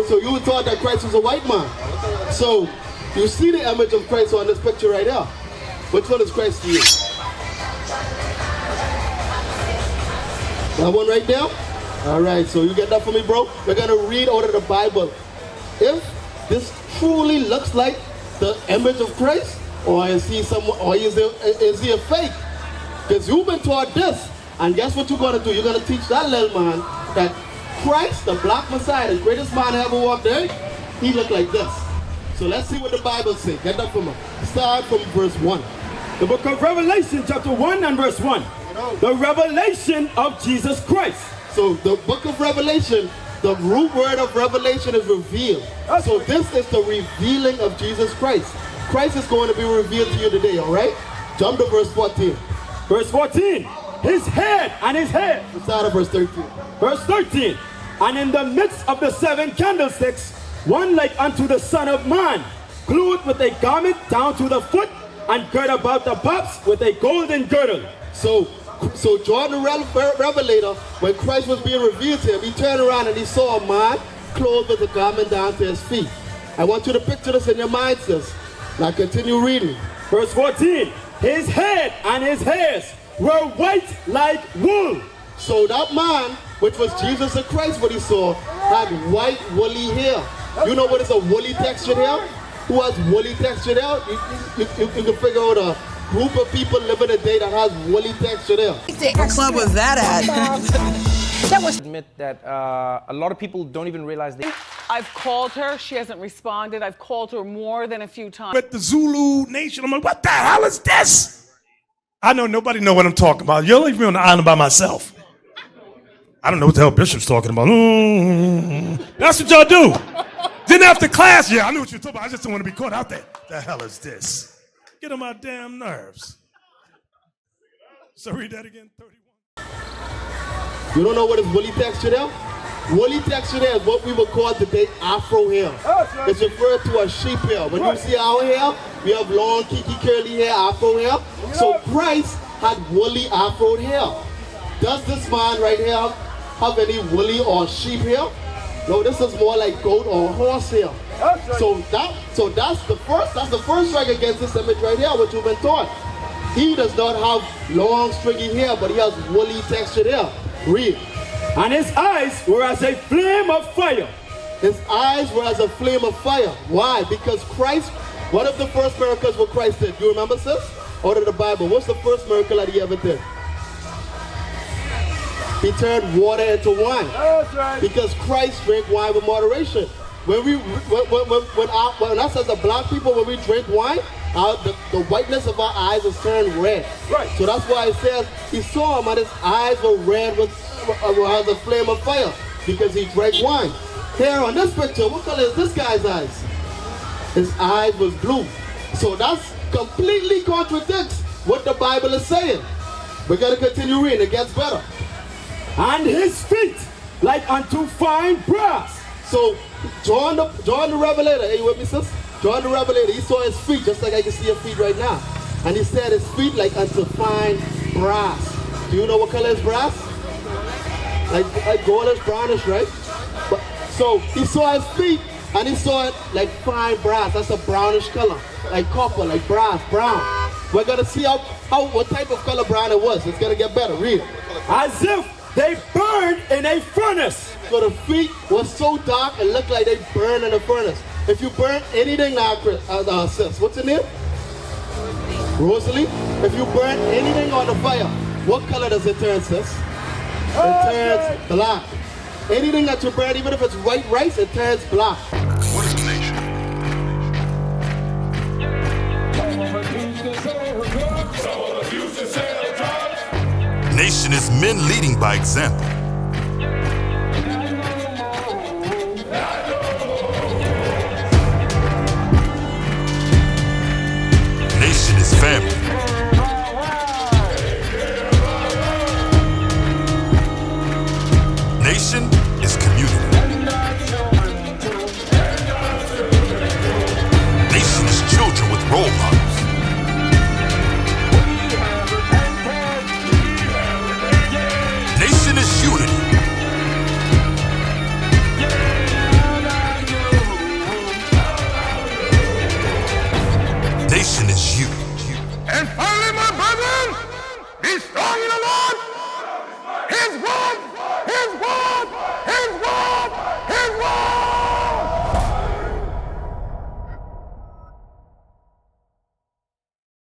So you thought that Christ was a white man. So you see the image of Christ on this picture right here. Which one is Christ to you? That one right there? All right, so you get that for me, bro? We're going to read out of the Bible. If this truly looks like the image of Christ, or is he is he a fake? Because you've been taught this, and guess what you're going to do? You're going to teach that little man that Christ, the black Messiah, the greatest man to ever walk there, he looked like this. So let's see what the Bible says. Get that from me. Start from verse 1. The book of Revelation, chapter 1 and verse 1. The revelation of Jesus Christ. So the book of Revelation, the root word of revelation is revealed. So this is the revealing of Jesus Christ. Christ is going to be revealed to you today, all right? Jump to verse 14. Verse 14. His head and his hair. Let's start at verse 13. Verse 13. And in the midst of the 7 candlesticks, one like unto the Son of Man, clothed with a garment down to the foot, and girt about the paps with a golden girdle. So John the Revelator, when Christ was being revealed to him, he turned around and he saw a man clothed with a garment down to his feet. I want you to picture this in your mind, sis. Now continue reading. Verse 14. His head and his hairs were white like wool. So that man, which was Jesus the Christ, what he saw, had white woolly hair. You know what is a woolly textured hair? Who has woolly textured hair? You can figure out a group of people living today that has woolly textured hair. What club was that at? That was admit that a lot of people don't even realize that. I've called her. She hasn't responded. I've called her more than a few times. With the Zulu Nation, I'm like, what the hell is this? I know nobody know what I'm talking about. You'll leave me on the island by myself. I don't know what the hell Bishop's talking about. That's what y'all do. Then after class, yeah, I knew what you were talking about. I just don't want to be caught out there. The hell is this? Get on my damn nerves. So read that again, 31. You don't know what is woolly textured hair? Woolly textured hair is what we would call today Afro hair. It's referred to as sheep hair. When you see our hair, we have long, kiki, curly hair, Afro hair. So Christ had woolly Afro hair. Does this man right here have any woolly or sheep hair? No, this is more like goat or horse hair. So that's the first strike against this image right here, what you've been taught. He does not have long stringy hair, but he has woolly textured hair. Read. And his eyes were as a flame of fire. His eyes were as a flame of fire. Why? Because Christ, one of the first miracles what Christ did, you remember, sis? Out of the Bible, what's the first miracle that he ever did? He turned water into wine. That's right. Because Christ drank wine with moderation. When us as a black people, when we drink wine, the whiteness of our eyes is turned red. Right. So that's why it says he saw him and his eyes were red with as a flame of fire because he drank wine. Here on this picture, what color is this guy's eyes? His eyes was blue. So that's completely contradicts what the Bible is saying. We're going to continue reading. It gets better. And his feet like unto fine brass. So John the Revelator, are you with me, sis? John the Revelator, he saw his feet just like I can see your feet right now. And he said his feet like unto fine brass. Do you know what color is brass? Like goldish, brownish, right? So he saw his feet and he saw it like fine brass. That's a brownish color, like copper, like brass, brown. We're gonna see what type of color brown it was. It's gonna get better. Read it. As if they burned in a furnace. So the feet was so dark it looked like they burned in a furnace. If you burn anything now, sis, what's your name? Rosalie. If you burn anything on the fire, what color does it turn, sis? It turns black. Anything that you burn, even if it's white rice, it turns black. What is a nation? Nation is men leading by example. Nation is family. Nation is community. Nation is children with role models.